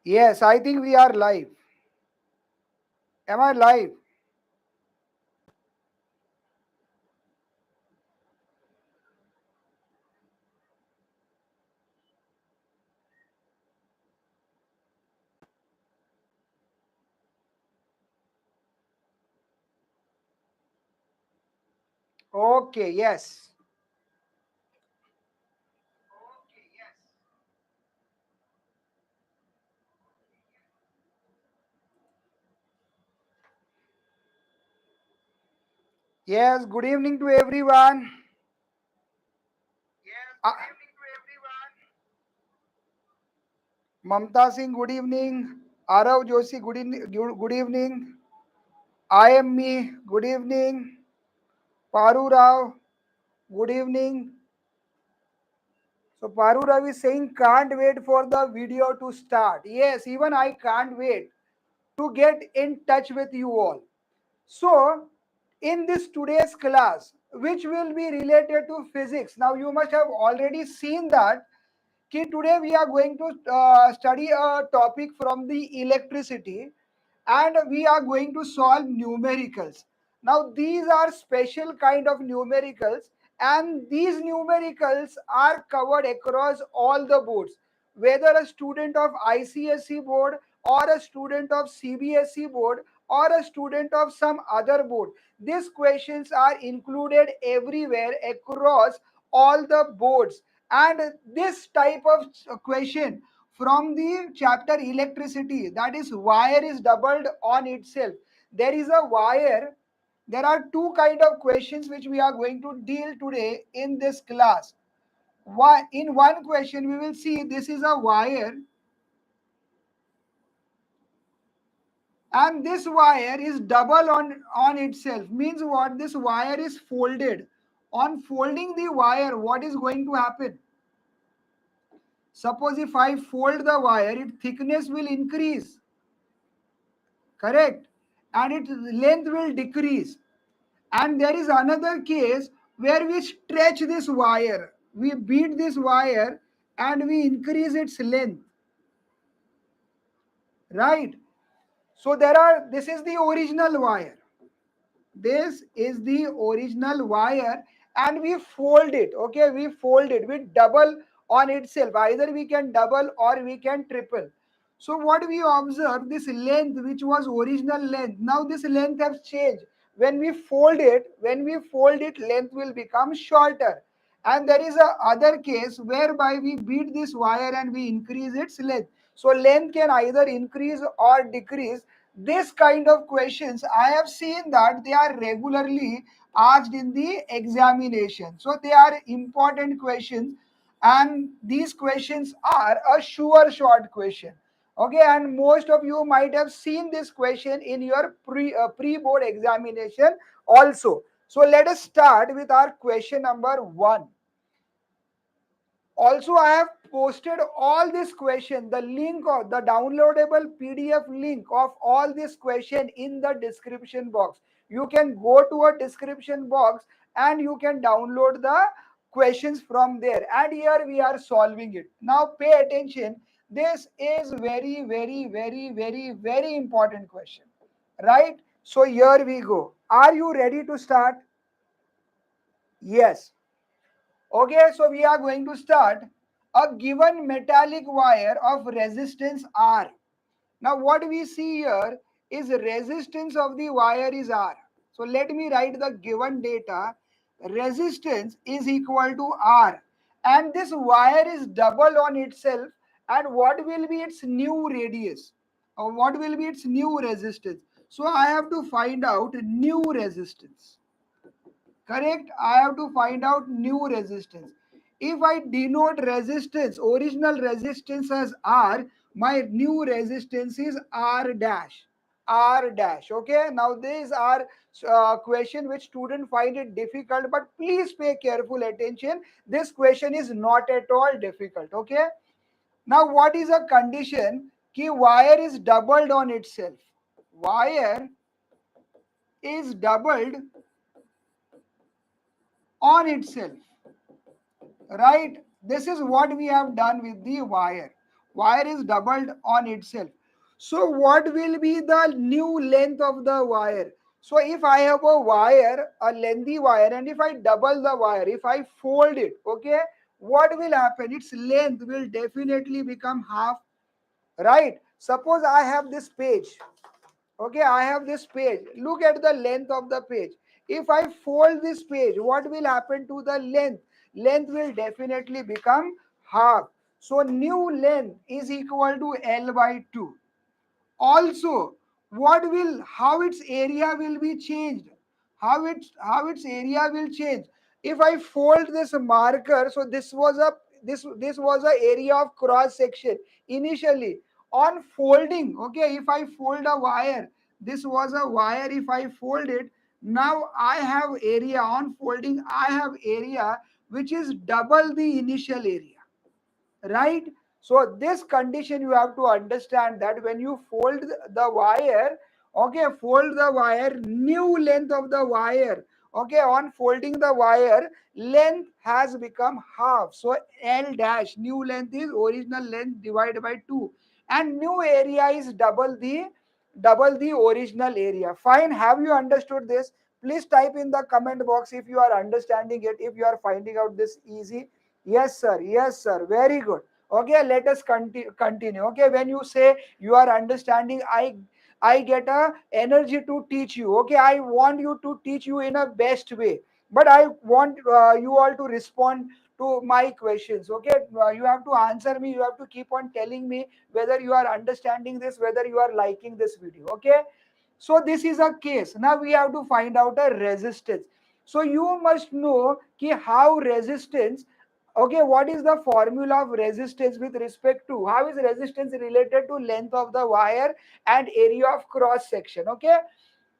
Yes, I think we are live. Am I live? Okay, yes. Yes, good evening to everyone. Uh, Mamta Singh, good evening. Arav Joshi, good evening. I am me, good evening. Paru Rao, good evening. So Paru Rao is saying can't wait for the video to start. Yes, even I can't wait to get in touch with you all. So, in this today's class, which will be related to physics, now you must have already seen that today we are going to study a topic from the electricity and we are going to solve numericals. Now these are special kind of numericals and these numericals are covered across all the boards. Whether a student of ICSE board or a student of CBSE board or a student of some other board, these questions are included everywhere across all the boards. And this type of question from the chapter electricity, that is wire is doubled on itself, there is a wire. There are two kind of questions which we are going to deal today in this class. Why, in one question we will see this is a wire and this wire is double on itself. Means what? This wire is folded. On folding the wire, what is going to happen? Suppose if I fold the wire, its thickness will increase, correct? And its length will decrease. And there is another case where we stretch this wire, we beat this wire and we increase its length, right? So there are, this is the original wire. This is the original wire and we fold it, okay? We fold it, we double on itself. Either we can double or we can triple. So what we observe, this length which was original length, now this length has changed. When we fold it, length will become shorter. And there is a other case whereby we beat this wire and we increase its length. So length can either increase or decrease. This kind of questions I have seen that they are regularly asked in the examination. So they are important questions and these questions are a sure short question. Okay, and most of you might have seen this question in your pre-board examination also. So let us start with our question number 1. Also, I have posted all this question, the link of the downloadable PDF link of all this question in the description box. You can go to a description box and you can download the questions from there. And here we are solving it. Now pay attention. This is very important question. Right? So here we go. Are you ready to start? Yes. Okay, so we are going to start. A given metallic wire of resistance R. Now what we see here is resistance of the wire is R. So let me write the given data. Resistance is equal to R. And this wire is double on itself. And what will be its new radius? Or what will be its new resistance? So I have to find out new resistance. Correct? I have to find out new resistance. If I denote resistance, original resistance as R, my new resistance is R dash. R dash. Okay. Now these are question which student find it difficult, but please pay careful attention. This question is not at all difficult. Okay. Now what is a condition? Ki wire is doubled on itself. Wire is doubled on itself. Right? This is what we have done with the wire. Wire is doubled on itself. So what will be the new length of the wire? So if I have a wire, a lengthy wire, and if I double the wire, if I fold it, okay, what will happen? Its length will definitely become half, right? Suppose I have this page. Okay, I have this page. Look at the length of the page. If I fold this page, what will happen to the length? Length will definitely become half. So new length is equal to L by 2. Also, what will, how its area will be changed? How its area will change? If I fold this marker, so this was a area of cross section initially. On folding, okay, if I fold a wire, this was a wire. If I fold it, now I have area. On folding, I have area which is double the initial area, right? So this condition you have to understand, that when you fold the wire, okay, fold the wire, new length of the wire, okay, on folding the wire, length has become half. So L dash, new length is original length divided by 2, and new area is double the original area. Fine, have you understood this? Please type in the comment box if you are understanding it, if you are finding out this easy. Yes, sir. Yes, sir. Very good. Okay, let us continue. Okay, when you say you are understanding, I get a energy to teach you. Okay, I want you to teach you in a best way. But I want you all to respond to my questions. Okay, you have to answer me. You have to keep on telling me whether you are understanding this, whether you are liking this video. Okay, so this is a case. Now we have to find out a resistance. So you must know ki how resistance, okay, what is the formula of resistance with respect to, how is resistance related to length of the wire and area of cross section, okay?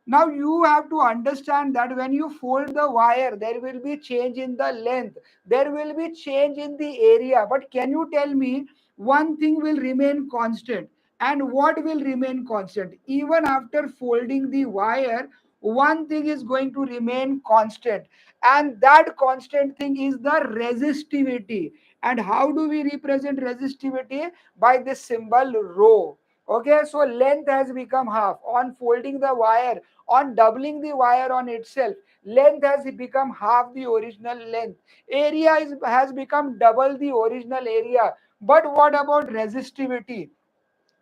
Now you have to understand that when you fold the wire, there will be change in the length, there will be change in the area. But can you tell me one thing will remain constant? And what will remain constant? Even after folding the wire, one thing is going to remain constant. And that constant thing is the resistivity. And how do we represent resistivity? By this symbol rho. Okay, so length has become half. On folding the wire, on doubling the wire on itself, length has become half the original length. Area has become double the original area. But what about resistivity?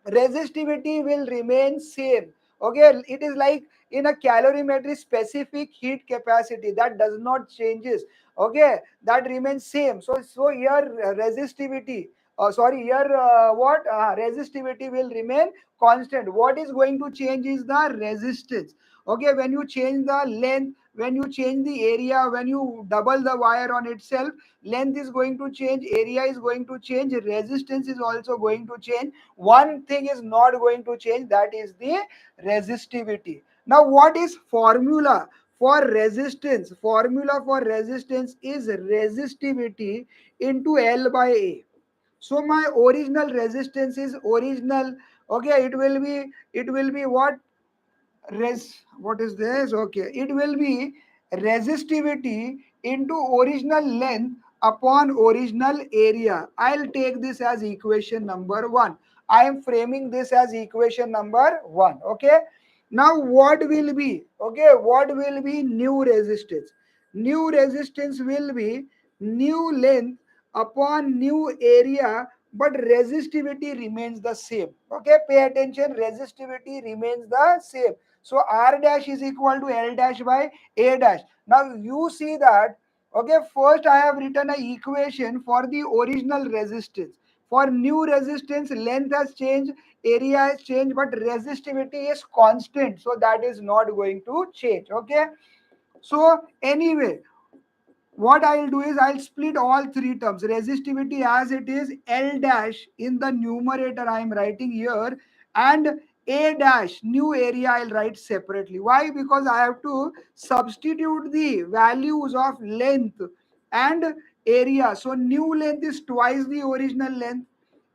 Resistivity will remain same. Okay, it is like in a calorimetry, specific heat capacity that does not changes. Okay, that remains same. So here resistivity, sorry, here what resistivity will remain constant. What is going to change is the resistance. Okay, when you change the length, when you change the area, when you double the wire on itself, length is going to change, area is going to change, resistance is also going to change. One thing is not going to change, that is the resistivity. Now what is formula for resistance? Formula for resistance is resistivity into L by A. So my original resistance is original, okay, it will be what, what is this? Okay, it will be resistivity into original length upon original area. I'll take this as equation number 1. I am framing this as equation number 1. Okay, now what will be, okay, what will be new resistance? New resistance will be new length upon new area, but resistivity remains the same. Okay, pay attention, resistivity remains the same. So R dash is equal to L dash by A dash. Now you see that, okay, first I have written an equation for the original resistance. For new resistance, length has changed, area has changed, but resistivity is constant. So that is not going to change. Okay. So anyway, what I'll do is I'll split all three terms. Resistivity as it is, L dash in the numerator I am writing here, and A dash, new area, I'll write separately. Why? Because I have to substitute the values of length and area. So new length is twice the original length.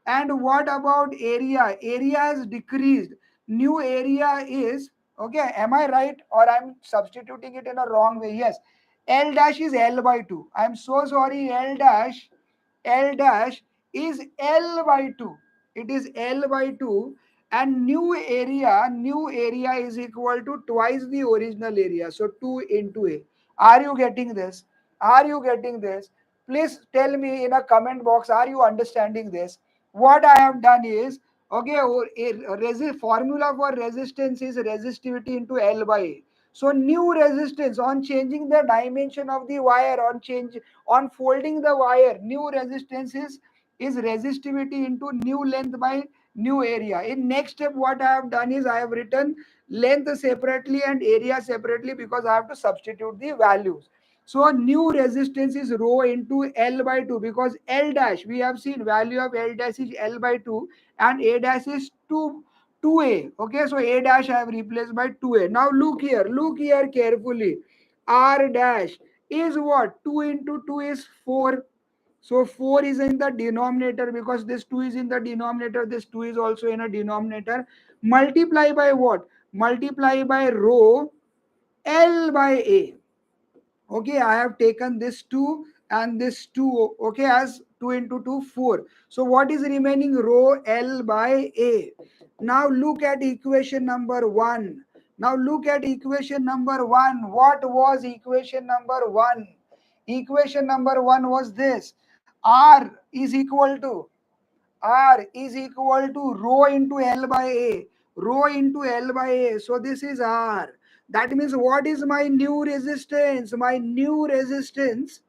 And what about area? Area has decreased. New area is, okay, am I right or I'm substituting it in a wrong way? Yes. L dash is L by 2. I'm so sorry. L dash is L by 2. it is L by 2, and new area is equal to twice the original area. So 2 into A. Are you getting this? Are you getting this? Please tell me in a comment box, are you understanding this? What I have done is, okay, formula for resistance is resistivity into L by A. So new resistance, on changing the dimension of the wire, on folding the wire, new resistance is resistivity into new length by new area. In next step, what I have done is I have written length separately and area separately because I have to substitute the values. So new resistance is rho into L by 2, because L dash, we have seen value of L dash is L by 2 and A dash is 2A. Okay, so A dash I have replaced by 2A. Now look here carefully. R dash is what? 2 into 2 is 4. So 4 is in the denominator, because this 2 is in the denominator, this 2 is also in a denominator. Multiply by what? Multiply by rho L by A. Okay, I have taken this 2 and this 2, okay, as 2 into 2, 4. So what is remaining? Rho L by A. Now look at equation number 1. Now look at equation number 1. What was equation number 1? Equation number 1 was this. R is equal to rho into L by A. Rho into L by A. So this is R. That means what is my new resistance? My new resistance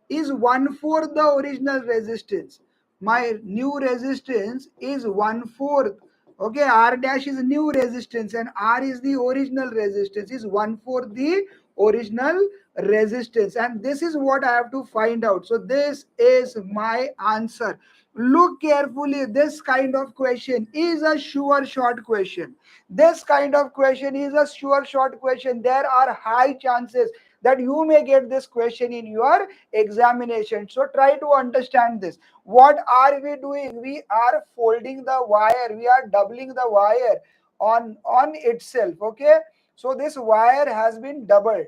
is one fourth the original resistance. My new resistance is one fourth. Okay, R dash is new resistance and R is the original resistance, is one fourth the original resistance. And this is what I have to find out. So this is my answer. Look carefully. This kind of question is a sure short question. This kind of question is a sure short question. There are high chances that you may get this question in your examination. So try to understand this. What are we doing? We are folding the wire. We are doubling the wire on itself. Okay. So this wire has been doubled.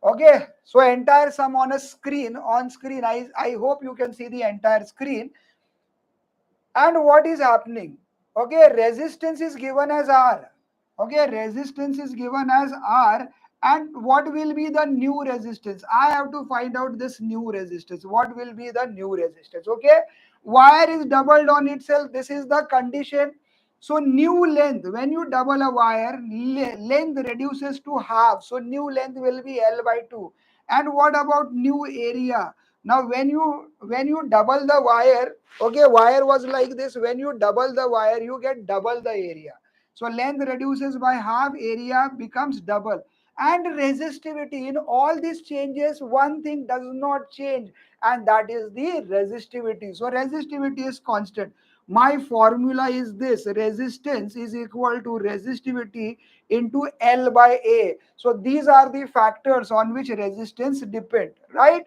Okay. So entire sum on a screen. On screen, I hope you can see the entire screen. And what is happening? Okay, resistance is given as R. Okay, resistance is given as R. And what will be the new resistance? I have to find out this new resistance. What will be the new resistance? Okay, wire is doubled on itself. This is the condition. So new length, when you double a wire, length reduces to half. So new length will be L by 2. And what about new area? Now when you double the wire, okay, wire was like this. When you double the wire, you get double the area. So length reduces by half, area becomes double. And resistivity, in all these changes, one thing does not change, and that is the resistivity. So resistivity is constant. My formula is this: resistance is equal to resistivity into L by A. So these are the factors on which resistance depend, right?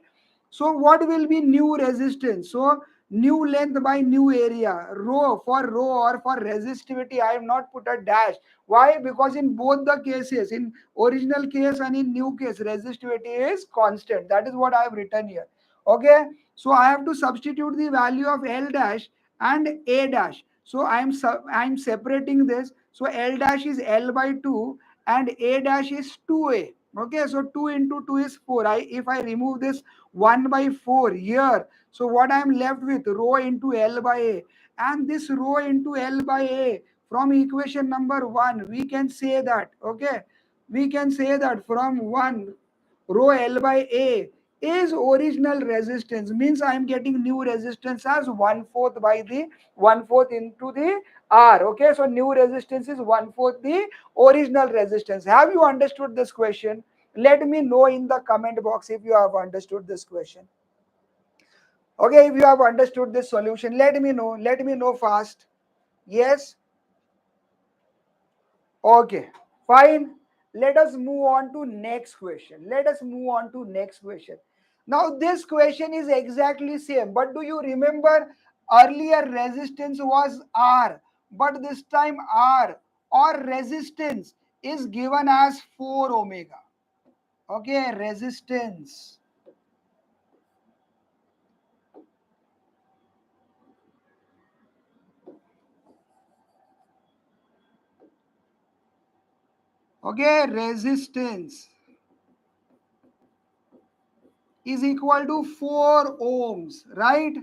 So what will be new resistance? So new length by new area. Rho, for rho or for resistivity, I have not put a dash. Why? Because in both the cases, in original case and in new case, resistivity is constant. That is what I have written here. Okay. So I have to substitute the value of L dash and A dash. So I'm separating this. So L dash is L by 2 and A dash is 2A. Okay, so 2 into 2 is 4. If I remove this 1 by 4 here, so what I am left with? Rho into L by A. And this rho into L by A, from equation number 1, we can say that, okay, we can say that from 1, rho L by A is original resistance, means I am getting new resistance as one fourth by the one fourth into the R. Okay, so new resistance is one fourth the original resistance. Have you understood this question? Let me know in the comment box if you have understood this question. Okay, if you have understood this solution, let me know. Let me know fast. Yes. Okay, fine. Let us move on to next question. Let us move on to next question. Now this question is exactly same, but do you remember earlier resistance was R, but this time R or resistance is given as 4 omega. Okay, resistance. Okay, resistance is equal to 4 ohms, right?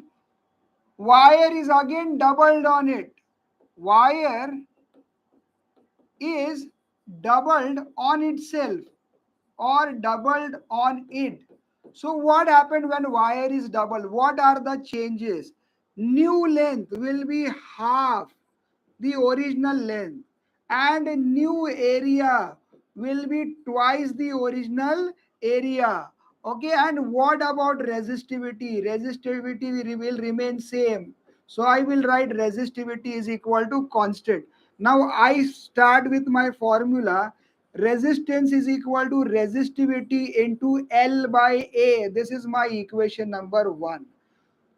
Wire is again doubled on it. Wire is doubled on itself or doubled on it. So what happened when wire is doubled? What are the changes? New length will be half the original length, and new area will be twice the original area. Okay, and what about resistivity? Resistivity will remain same. So I will write resistivity is equal to constant. Now I start with my formula. Resistance is equal to resistivity into L by A. This is my equation number 1.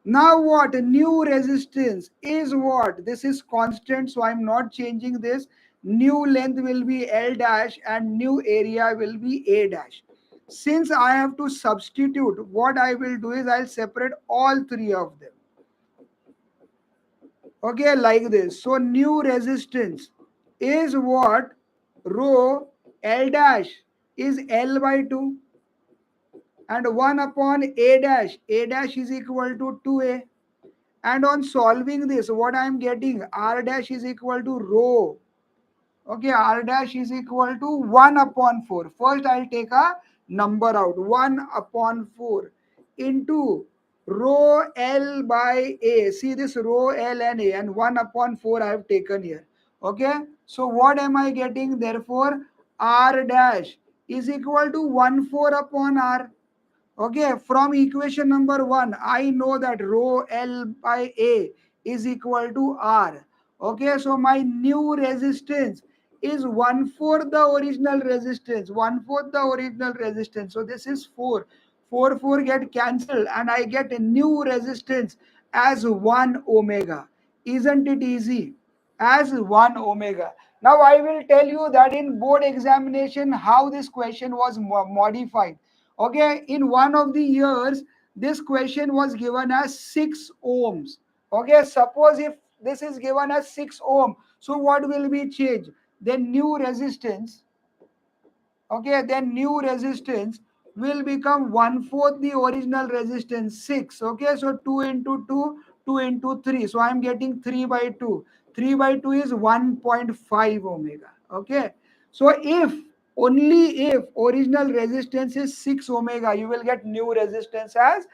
Now what? New resistance is what? This is constant, so I'm not changing this. New length will be L dash and new area will be A dash. Since I have to substitute, what I will do is I'll separate all three of them. Okay, like this. So new resistance is what? Rho L dash is L by 2 and 1 upon A dash. A dash is equal to 2A. And on solving this, what I am getting, R dash is equal to rho. Okay, R dash is equal to 1 upon 4. First, I'll take a number out. 1 upon 4 into rho L by A. See this rho L and A, and 1 upon 4 I have taken here. Okay, so what am I getting? Therefore, R dash is equal to 1 4 upon R. Okay, from equation number 1, I know that rho L by A is equal to R. Okay, so my new resistance is 1/4 the original resistance. 1/4 the original resistance. So this is 4. 4 4 get cancelled and I get a new resistance as 1 omega. Isn't it easy? As 1 omega. Now I will tell you that in board examination how this question was modified. Okay, in one of the years this question was given as 6 ohms. Okay, suppose if this is given as 6 ohm, so what will be changed? Then new resistance, okay, then new resistance will become 1/4 the original resistance, 6. Okay, so 2 into 2, 2 into 3, so I'm getting 3 by 2. 3 by 2 is 1.5 omega. Okay, so if only if original resistance is 6 omega, you will get new resistance as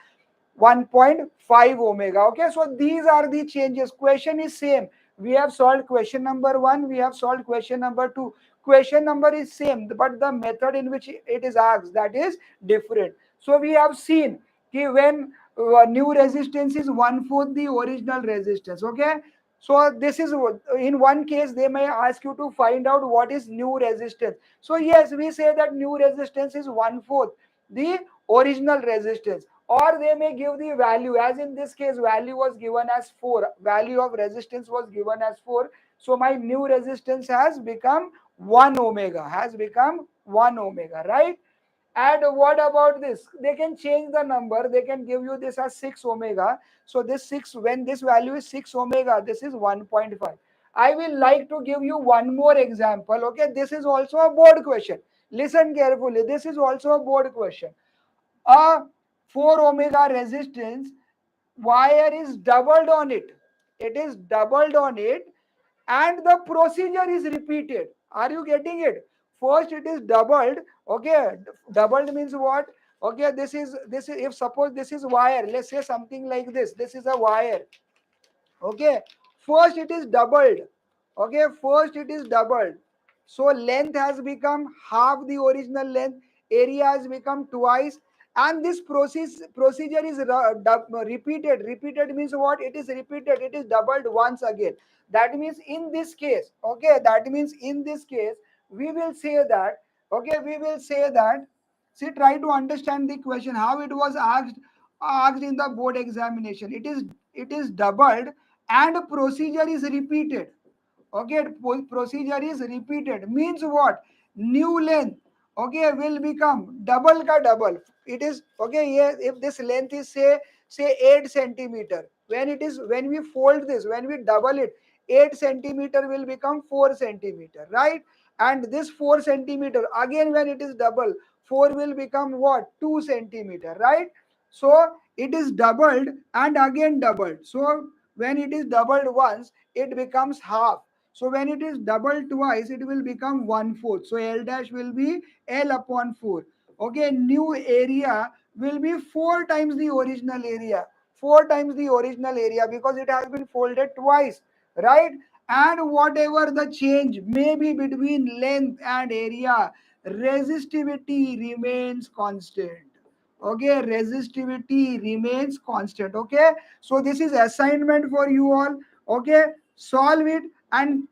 1.5 omega. Okay, so these are the changes. Question is same. We have solved question number 1, we have solved question number 2. Question number is same, but the method in which it is asked, that is different. So we have seen when new resistance is 1/4 the original resistance. Okay, so this is in one case they may ask you to find out what is new resistance. So yes, we say that new resistance is 1/4 the original resistance, or they may give the value, as in this case value was given as 4, value of resistance was given as 4. So my new resistance has become 1 omega, has become 1 omega, right? And what about this? They can change the number. They can give you this as 6 omega. So this 6, when this value is 6 omega, this is 1.5. I will like to give you one more example. Okay, this is also a board question. Listen carefully. This is also a board question. A 4 omega resistance wire is doubled on it. It is doubled on it, and the procedure is repeated. Are you getting it? First it is doubled. Okay, doubled means what? Okay, this is if suppose this is wire, let's say something like this. This is a wire. Okay, first it is doubled. Okay, first it is doubled. So length has become half the original length, area has become twice, and this procedure is repeated. Repeated means what? It is repeated, it is doubled once again. That means in this case, okay, that means in this case we will say that, okay, we will say that, see, try to understand the question how it was asked in the board examination. It is doubled and procedure is repeated. Okay, procedure is repeated means what? New length, okay, will become double ka double. It is okay. Yeah, if this length is say 8 centimeter, when we fold this, when we double it, 8 centimeter will become 4 centimeter, right? and this 4 centimeter, again when it is double, 4 will become what, 2 centimeter, right? So it is doubled and again doubled. So when it is doubled once, it becomes half. So when it is doubled twice, it will become 1/4. So L dash will be L upon 4. Okay, new area will be 4 times the original area. 4 times the original area because it has been folded twice, right? And whatever the change may be between length and area, resistivity remains constant. Okay, resistivity remains constant. Okay, so this is assignment for you all. Okay, solve it, and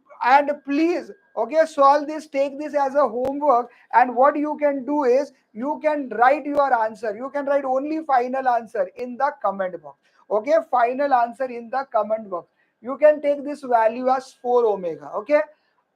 please, okay, solve this, take this as a homework. And what you can do is you can write your answer, you can write only final answer in the comment box. Okay, final answer in the comment box. You can take this value as 4 omega. Okay,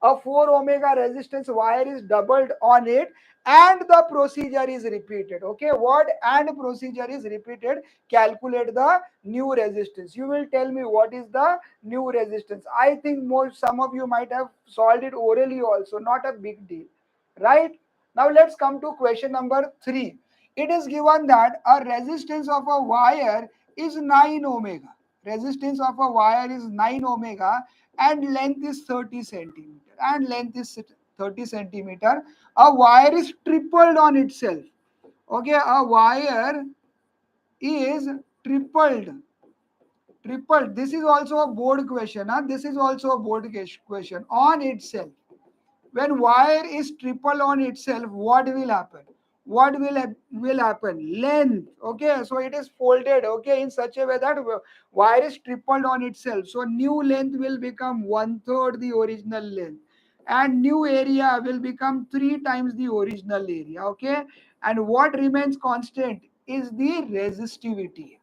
a 4 omega resistance wire is doubled on it, and the procedure is repeated. Okay, what and procedure is repeated, calculate the new resistance. You will tell me what is the new resistance. I think most some of you might have solved it orally also, not a big deal, right? Now let's come to question number 3. It is given that a resistance of a wire is 9 omega. Resistance of a wire is 9 omega and length is 30 centimeter. And length is 30 centimeter. A wire is tripled on itself. Okay, a wire is tripled. Tripled. This is also a board question. Huh? This is also a board question on itself. When wire is triple on itself, what will happen? What will happen? Length. Okay, so it is folded, okay, in such a way that wire is tripled on itself. So new length will become 1/3 the original length, and new area will become 3 times the original area. Okay, and what remains constant is the resistivity.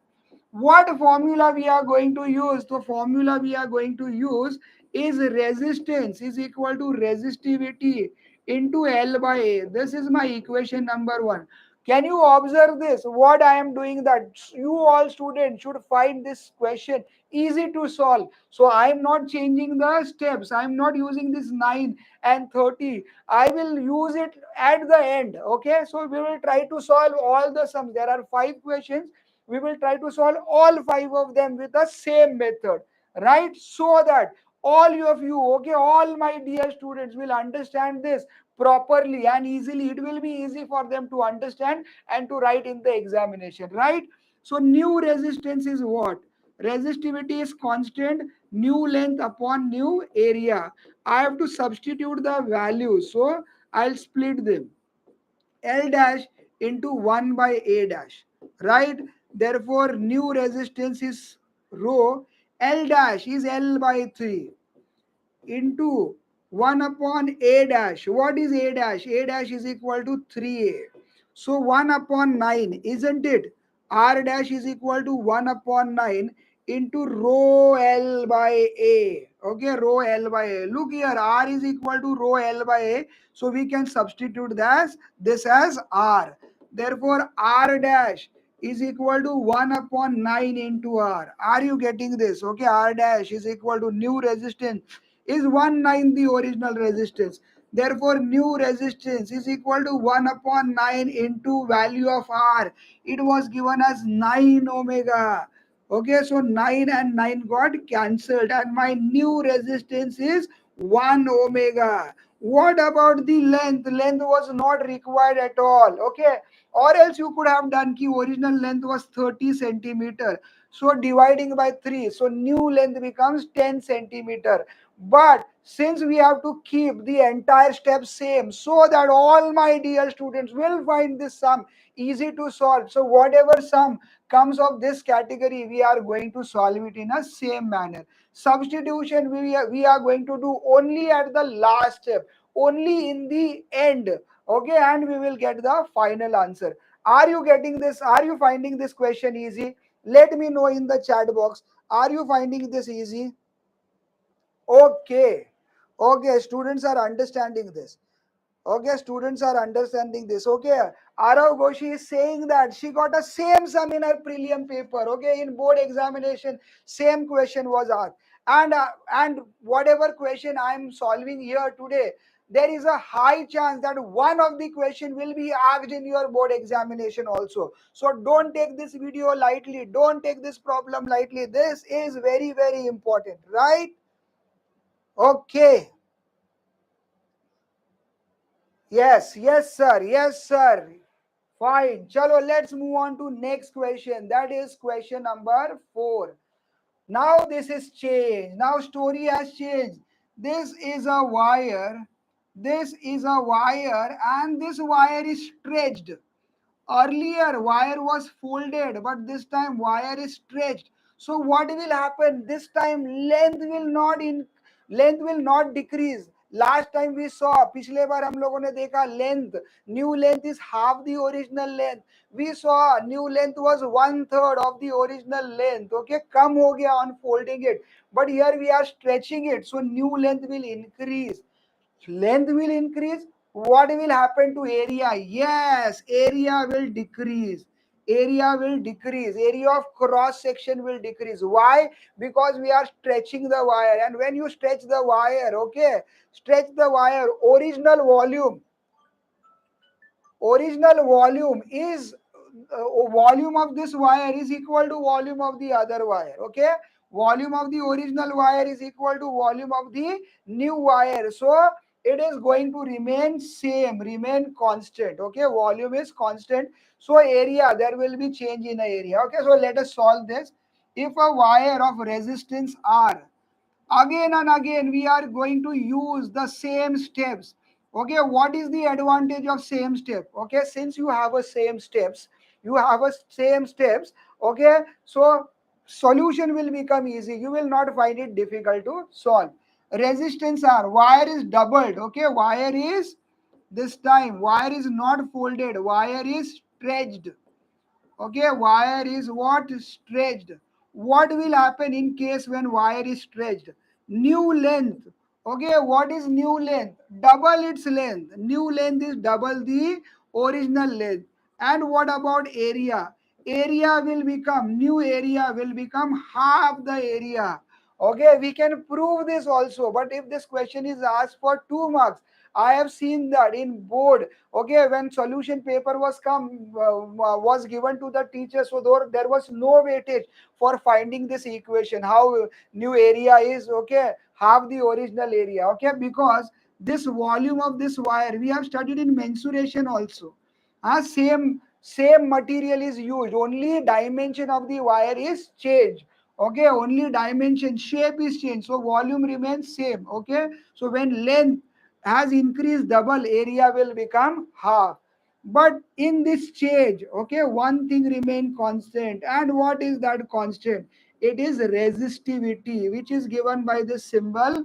What formula we are going to use? The formula we are going to use is resistance is equal to resistivity into L by A. This is my equation number 1. Can you observe this? What I am doing, that you all students should find this question easy to solve. So I am not changing the steps. I am not using this 9 and 30. I will use it at the end. Okay. So we will try to solve all the sums. There are 5 questions. We will try to solve all 5 of them with the same method, right? So that all of you, okay, all my dear students will understand this properly and easily. It will be easy for them to understand and to write in the examination, right? So new resistance is what? Resistivity is constant, new length upon new area. I have to substitute the values, so I'll split them. L dash into 1 by A dash, right? Therefore, new resistance is rho. L dash is L by 3 into 1 upon A dash. What is A dash? A dash is equal to 3A. So 1 upon 9, isn't it? R dash is equal to 1 upon 9 into rho L by A. Okay, rho L by A. Look here, R is equal to rho L by A. So we can substitute this as R. Therefore, R dash is equal to 1 upon 9 into R. Are you getting this? Okay, R dash is equal to new resistance is 1/9 the original resistance. Therefore, new resistance is equal to 1 upon 9 into value of R. It was given as 9 omega. Okay, so 9 and 9 got cancelled, and my new resistance is 1 omega. What about the length? Length was not required at all. Okay, or else you could have done ki original length was 30 centimeter. So dividing by 3, so new length becomes 10 centimeter. But since we have to keep the entire step same, so that all my dear students will find this sum easy to solve. So whatever sum comes of this category, we are going to solve it in a same manner. Substitution we are going to do only at the last step, only in the end. Okay, and we will get the final answer. Are you getting this? Are you finding this question easy? Let me know in the chat box. Are you finding this easy? Okay. Okay, students are understanding this. Okay, students are understanding this. Okay, Arav Ghoshi is saying that she got a same sum in her prelim paper. Okay, in board examination, same question was asked. And whatever question I am solving here today, there is a high chance that one of the question will be asked in your board examination also. So don't take this video lightly, don't take this problem lightly. This is very, very important, right? Okay. Yes, yes, sir. Yes, sir. Fine. Chalo, let's move on to next question. That is question number 4. Now this is changed. Now story has changed. This is a wire. This is a wire, and this wire is stretched. Earlier wire was folded, but this time wire is stretched. So what will happen? This time length will not decrease. Last time we saw, पिछले बार हम लोगों ने देखा length, new length is half the original length. We saw new length was 1/3 of the original length. Okay, कम हो गया on folding it. But here we are stretching it, so new length will increase. Length will increase. What will happen to area? Yes, area will decrease. Area will decrease. Area of cross section will decrease. Why? Because we are stretching the wire, and when you stretch the wire, okay, stretch the wire, original volume is volume of this wire is equal to volume of the other wire. Okay, volume of the original wire is equal to volume of the new wire, so it is going to remain same, remain constant. Okay, volume is constant, so area, there will be change in the area. Okay, so let us solve this. If a wire of resistance R, again and again we are going to use the same steps. Okay, what is the advantage of same step? Okay, since you have a same steps, okay, so solution will become easy, you will not find it difficult to solve. Resistance R, wire is doubled. Okay, wire is, this time wire is not folded, wire is stretched. Okay, wire is what? Stretched. What will happen in case when wire is stretched? New length. Okay, what is new length? Double its length. New length is double the original length. And what about area? Area will become, new area will become half the area. Okay, we can prove this also, but if this question is asked for 2 marks, I have seen that in board. Okay, when solution paper was given to the teacher, so there was no weightage for finding this equation, how new area is, okay, half the original area. Okay, because this volume of this wire we have studied in mensuration also. Same material is used, only dimension of the wire is changed. Okay, only dimension, shape is changed, so volume remains same. Okay, so when length has increased double, area will become half. But in this change, okay, one thing remain constant. And what is that constant? It is resistivity, which is given by the symbol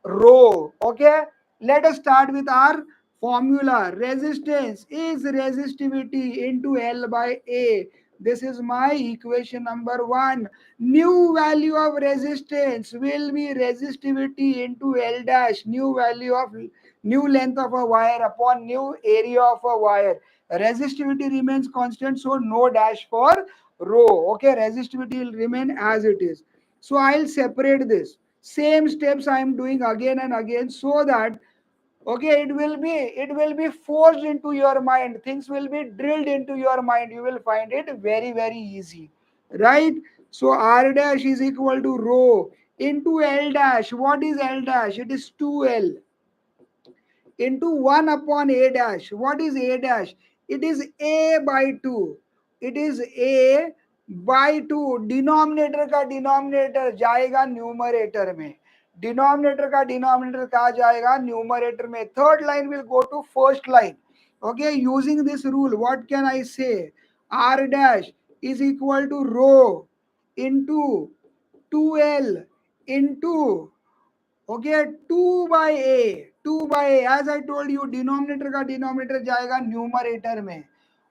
rho. Okay, let us start with our formula. Resistance is resistivity into L by A. This is my equation number 1. New value of resistance will be resistivity into L dash, new value of new length of a wire upon new area of a wire. Resistivity remains constant, so no dash for rho. Okay, resistivity will remain as it is. So I'll separate this. Same steps I am doing again and again, so that, okay, it will be forced into your mind, things will be drilled into your mind, you will find it very, very easy, right? So R dash is equal to rho into L dash. What is L dash? It is 2L into 1 upon A dash. What is A dash? It is A by 2. It is A by 2. Denominator का denominator जाएगा numerator में, denominator का denominator कहा जाएगा numerator में. Third line will go to first line. Okay, using this rule, what can I say? R dash is equal to rho into 2L into, okay, 2 by A. 2 by A, as I told you, denominator का denominator जाएगा numerator में,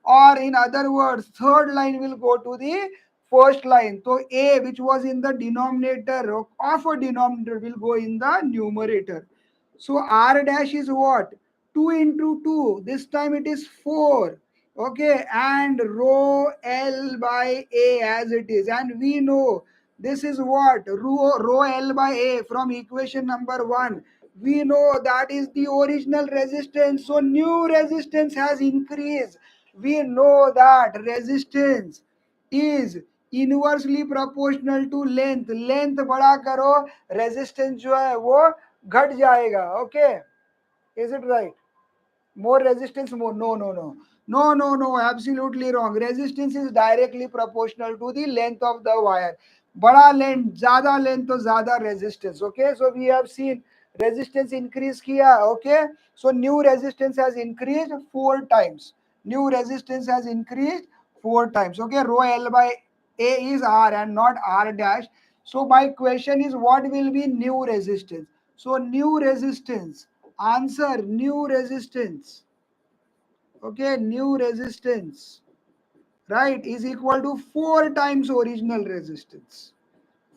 or in other words, third line will go to the first line. So A, which was in the denominator of a denominator, will go in the numerator. So R dash is what? 2 into 2. This time it is 4. Okay, and rho L by A as it is. And we know this is what? Rho L by A from equation number 1. We know that is the original resistance. So new resistance has increased. We know that resistance is inversely proportional to length. Length बड़ा करो, resistance जो है वो घट जाएगा. Okay, is it right? More resistance, more? No, no, no. No, no, no, absolutely wrong. Resistance is directly proportional to the length of the wire. बड़ा length, ज्यादा length तो ज्यादा resistance. Okay, so we have seen resistance increase किया. Okay, so new resistance has increased 4 times. New resistance has increased 4 times. Okay, rho L by A is R and not R dash. So my question is, what will be new resistance? So new resistance, answer, new resistance. Okay, new resistance, right, is equal to 4 times original resistance.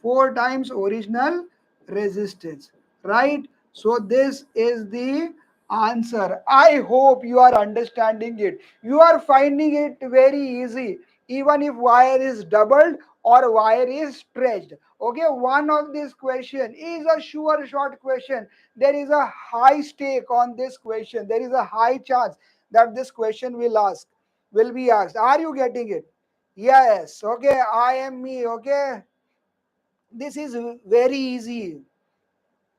4 times original resistance, right? So this is the answer. I hope you are understanding it. You are finding it very easy, even if wire is doubled or wire is stretched. Okay, one of this question is a sure short question. There is a high stake on this question. There is a high chance that this question will be asked. Are you getting it? Yes. Okay, I am me. Okay, this is very easy.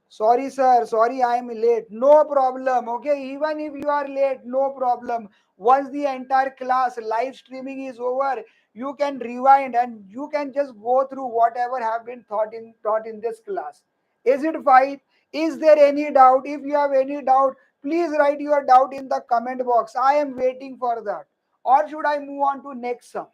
Sorry, sir. Sorry, I am late. No problem. Okay, even if you are late, no problem. Once the entire class live streaming is over, you can rewind and you can just go through whatever have been taught in this class. Is it fine? Is there any doubt? If you have any doubt, please write your doubt in the comment box. I am waiting for that. Or should I move on to next sum?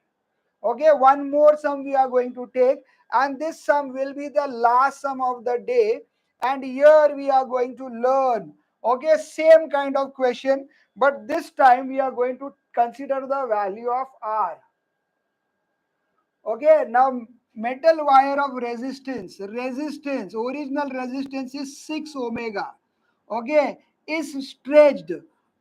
Okay, one more sum we are going to take, and this sum will be the last sum of the day. And here we are going to learn, okay, same kind of question, but this time we are going to consider the value of R. Okay, now metal wire of resistance, original resistance is 6 omega. Okay, is stretched.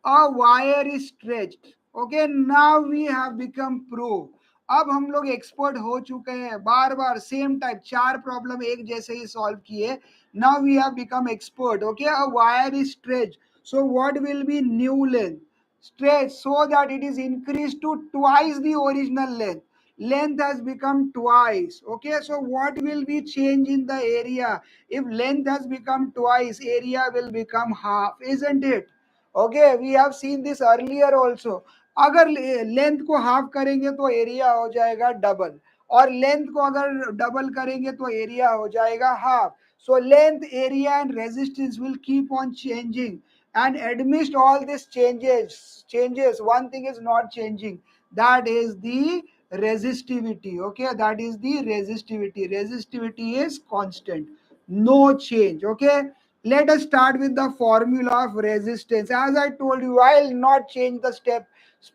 A wire is stretched. Okay, now we have become pro. अब हम लोग expert हो चुके हैं, बार बार same type 4 problem एक जैसे ही सॉल्व किए. Now we have become expert. Okay, a wire is stretch. So what will be new length? Stretch so that it is increased to twice the original length. Length has become twice. Okay, so what will be change in the area? If length has become twice, area will become half, isn't it? Okay, we have seen this earlier also. अगर length को half करेंगे तो area हो जाएगा double, और length को अगर double करेंगे तो एरिया हो जाएगा half. So length, area and resistance will keep on changing, and amidst all these changes, one thing is not changing, that is the resistivity. Okay, that is the resistivity is constant, no change. Okay, let us start with the formula of resistance. As I told you, I'll not change the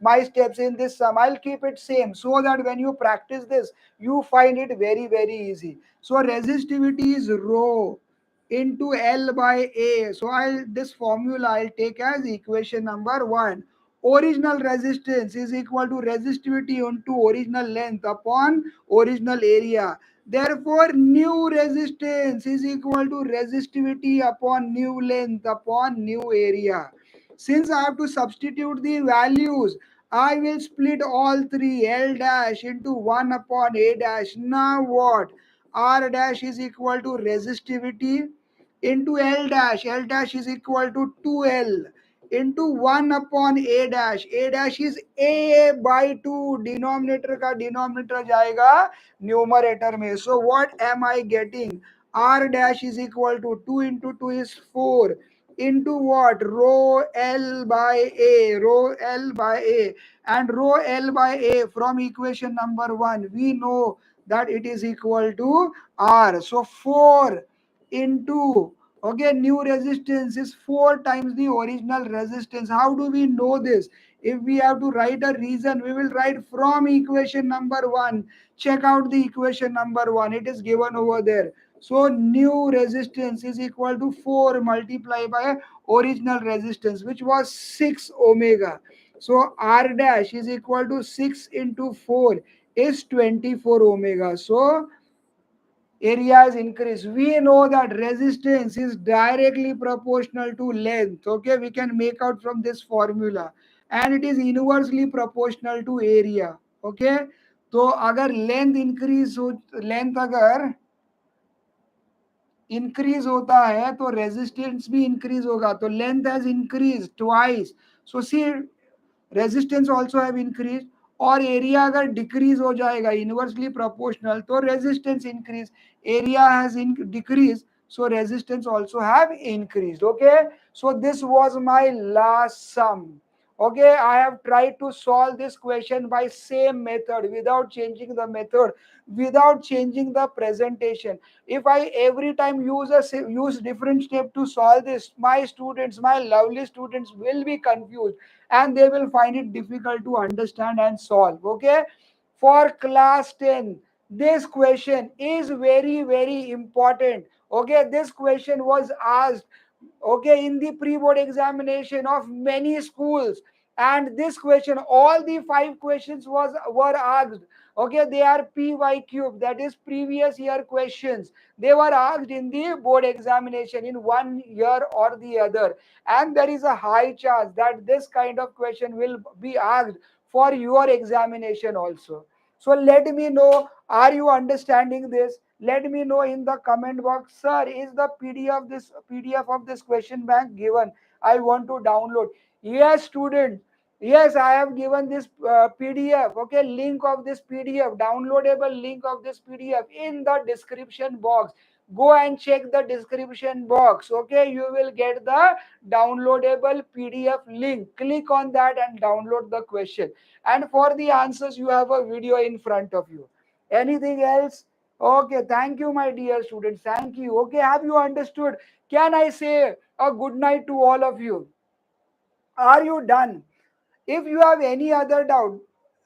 my steps in this sum. I'll keep it same so that when you practice this, you find it very easy. So resistivity is rho into L by A. So this formula I'll take as equation number 1. Original resistance is equal to resistivity into original length upon original area. Therefore, new resistance is equal to resistivity upon new length upon new area. Since I have to substitute the values, I will split all three, L dash into 1 upon A dash. Now what? R dash is equal to resistivity into L dash. L dash is equal to 2L into 1 upon A dash. A dash is A by 2. Denominator का denominator जाएगा numerator में. So what am I getting? R dash is equal to 2 into 2 is 4 into what? Rho L by A. Rho L by A. And rho L by A from equation number 1, we know that it is equal to R. So 4 into, okay, new resistance is 4 times the original resistance. How do we know this? If we have to write a reason, we will write from equation number 1. Check out the equation number 1. It is given over there. So new resistance is equal to 4 multiplied by original resistance, which was 6 omega. So R dash is equal to 6 into 4 is 24 omega. So area is increased. We know that resistance is directly proportional to length. Okay, we can make out from this formula, and it is inversely proportional to area. Okay, तो अगर length increase हो, length अगर increase होता है तो resistance भी increase होगा. तो length has increase twice, so see resistance also have increase. और एरिया अगर डिक्रीज हो जाएगा इनवर्सली प्रोपोर्शनल तो resistance increase. Area has decrease, so resistance also have increased. Okay, so this was my last sum. Okay, I have tried to solve this question by same method without changing the method, without changing the presentation. If I every time use different step to solve this, my students, my lovely students will be confused, and they will find it difficult to understand and solve. Okay, for class 10, this question is very very important. Okay, this question was asked, okay, in the pre-board examination of many schools, and this question, all the five questions were asked. Okay, they are PY cube, that is previous year questions. They were asked in the board examination in one year or the other, and there is a high chance that this kind of question will be asked for your examination also. So let me know, are you understanding this? Let me know in the comment box. Sir, is the PDF of this question bank given? I want to download. Yes, student. Yes, I have given this PDF. Okay, link of this PDF, downloadable link of this PDF in the description box. Go and check the description box. Okay, you will get the downloadable PDF link. Click on that and download the question. And for the answers, you have a video in front of you. Anything else? Okay, thank you, my dear students. Thank you. Okay, have you understood? Can I say a good night to all of you? Are you done? If you have any other doubt,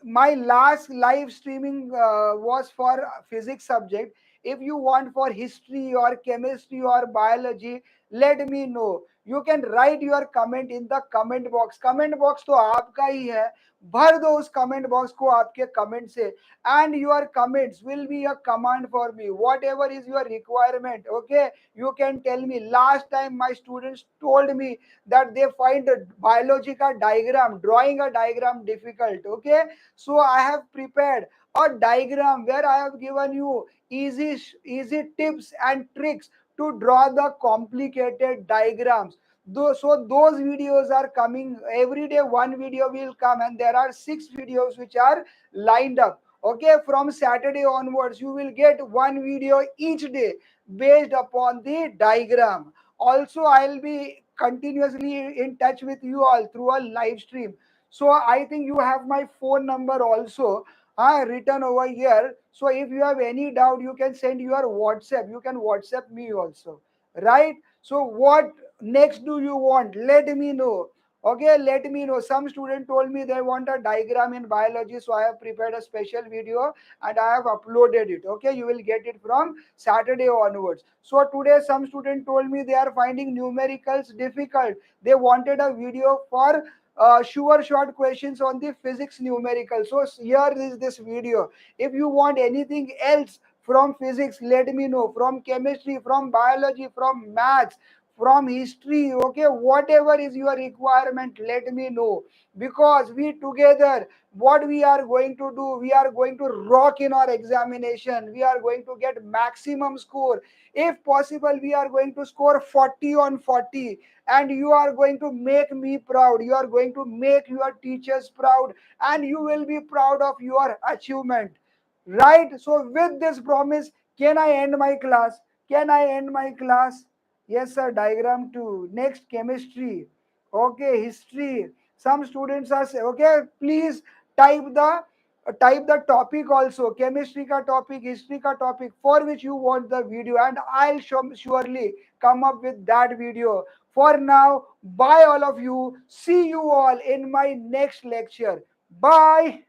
my last live streaming was for physics subject. If you want for history or chemistry or biology, let me know. You can write your comment in the comment box. Comment box तो आपका ही है. भर दो उस comment box को आपके comment से, and your comments will be a command for me. Whatever is your requirement, okay, you can tell me. Last time my students told me that they find a biological diagram, drawing a diagram difficult. Okay, so I have prepared a diagram where I have given you easy tips and tricks to draw the complicated diagrams. So those videos are coming every day. One video will come, and there are 6 videos which are lined up. Okay, from Saturday onwards you will get one video each day based upon the diagram. Also, I'll be continuously in touch with you all through a live stream. So I think you have my phone number also written over here. So if you have any doubt, you can send your WhatsApp. You can WhatsApp me also, right? So what next do you want? Let me know. Okay, let me know. Some student told me they want a diagram in biology, so I have prepared a special video and I have uploaded it. Okay, you will get it from Saturday onwards. So today some student told me they are finding numericals difficult. They wanted a video for sure short questions on the physics numerical. So here is this video. If you want anything else from physics, let me know. From chemistry, from biology, from maths, from history, okay, whatever is your requirement, let me know. Because we together, what we are going to do, we are going to rock in our examination. We are going to get maximum score. If possible, we are going to score 40 on 40, and you are going to make me proud. You are going to make your teachers proud, and you will be proud of your achievement, right? So with this promise, can I end my class? Can I end my class? Yes, sir. Diagram 2. Next, chemistry. Okay, history. Some students are say, okay, please type the type the topic also. Chemistry ka topic, history ka topic for which you want the video, and I'll surely come up with that video. For now, bye all of you. See you all in my next lecture. Bye.